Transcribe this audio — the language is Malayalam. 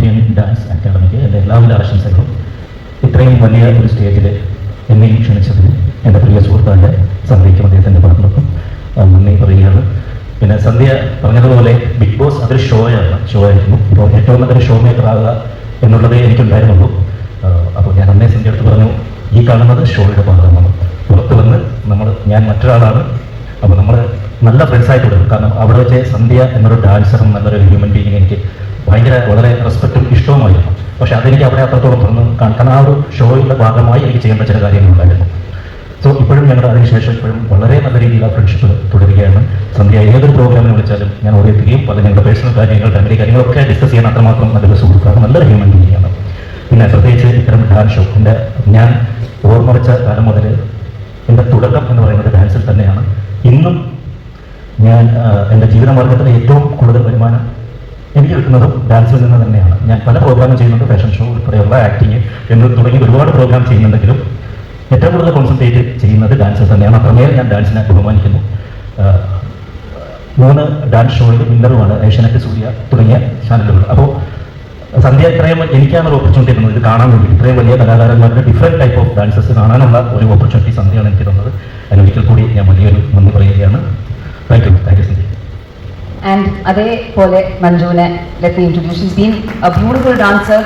ഇന്ത്യൻ ഡാൻസ് അക്കാദമിക്ക് എൻ്റെ എല്ലാവിധ ആശംസകളും. ഇത്രയും വലിയ ഒരു സ്റ്റേജിൽ എന്നെയും ക്ഷണിച്ചതിന് എൻ്റെ പ്രിയ സുഹൃത്തായ സന്ധ്യയ്ക്കും അദ്ദേഹത്തിൻ്റെ പാർട്ണർക്കും നന്ദി പറയുകയാണ്. പിന്നെ സന്ധ്യ പറഞ്ഞതുപോലെ ബിഗ് ബോസ് അതൊരു ഷോ ആയിരുന്നു. ഇപ്പോൾ ഏറ്റവും നല്ലൊരു ഷോ മേക്കറാകുക എന്നുള്ളതേ എനിക്കുണ്ടായിരുന്നുള്ളൂ. അപ്പോൾ ഞാൻ അന്നേ സന്ധ്യ അടുത്ത് പറഞ്ഞു, ഈ കാണുന്നത് ഷോയുടെ ഭാഗമാണ്, പുറത്ത് വന്ന് ഞാൻ മറ്റൊരാളാണ്. അപ്പോൾ നമ്മൾ നല്ല ഫ്രണ്ട്സായിട്ട് വിടും. കാരണം അവിടെ വെച്ച് സന്ധ്യ എന്നൊരു ഡാൻസറും നല്ലൊരു ഹ്യൂമൻ ബീയിങ് എനിക്ക് വളരെ റെസ്പെക്റ്റും ഇഷ്ടവുമായിരുന്നു. പക്ഷെ അതെനിക്ക് അവിടെ അത്രത്തോളം തുറന്ന് കാരണം ആ ഒരു ഷോയുടെ ഭാഗമായി എനിക്ക് ചെയ്യേണ്ട ചില കാര്യങ്ങളുണ്ടായിരുന്നു. സോ ഇപ്പോഴും ഞങ്ങൾ അതിനുശേഷം ഇപ്പോഴും വളരെ നല്ല രീതിയിൽ ആ ഫ്രണ്ട്ഷിപ്പ് തുടരുകയാണ്. സന്ധ്യ ഏതൊരു പ്രോഗ്രാമിന് വിളിച്ചാലും ഞാൻ ഓടിയെത്തുകയും പല ഞങ്ങളുടെ പേഴ്സണൽ കാര്യങ്ങൾ ഫാമിലി കാര്യങ്ങളൊക്കെ ഡിസ്കസ് ചെയ്യാൻ അത്രമാത്രം നല്ലൊരു സുഹൃത്താണ്, നല്ലൊരു ഹ്യൂമൻ ബീയിങ്ങാണ്. പിന്നെ പ്രത്യേകിച്ച് ഇത്തരം ഡാൻസ് ഷോ ഞാൻ ഓർമ്മ വെച്ച കാലം മുതൽ എൻ്റെ തുടക്കം എന്ന് പറയുന്നത് ഡാൻസിൽ തന്നെയാണ്. ഇന്നും ഞാൻ എൻ്റെ ജീവിതമാർഗത്തിൽ ഏറ്റവും കൂടുതൽ വരുമാനം എനിക്ക് കിട്ടുന്നതും ഡാൻസിൽ നിന്ന് തന്നെയാണ്. ഞാൻ പല പ്രോഗ്രാമും ചെയ്യുന്നുണ്ട്, ഫാഷൻ ഷോ ഉൾപ്പെടെയുള്ള ആക്ടിങ് എന്ന് തുടങ്ങി ഒരുപാട് പ്രോഗ്രാം ചെയ്യുന്നുണ്ടെങ്കിലും ഏറ്റവും കൂടുതൽ കോൺസെൻട്രേറ്റ് ചെയ്യുന്നത് ഡാൻസിൽ തന്നെയാണ്. അത്രമേൽ ഞാൻ ഡാൻസിനെ ബഹുമാനിക്കുന്നു. 3 ഡാൻസ് ഷോയിൽ വിന്നറുമാണ് ഏഷ്യാനെറ്റ്, സൂര്യ തുടങ്ങിയ ചാനലുകൾ. അപ്പോൾ സന്ധ്യ ഇത്രയും എനിക്കാണ് ഒരു ഓപ്പർച്യൂണിറ്റി തന്നത് ഇത് കാണാൻ വേണ്ടി. ഇത്രയും വലിയ കലാകാരന്മാരുടെ ഡിഫറെൻറ്റ് ടൈപ്പ് ഓഫ് ഡാൻസസ് കാണാനുള്ള ഒരു ഓപ്പർച്യൂണിറ്റി സന്ധ്യയാണ് എനിക്ക് തന്നത്. അതിനൊരിക്കൽ കൂടി ഞാൻ വലിയൊരു നന്ദി പറയുകയാണ്. Thank you Sandhya. And അതേപോലെ മഞ്ജുവിനെ let me introduce. She's been a beautiful dancer.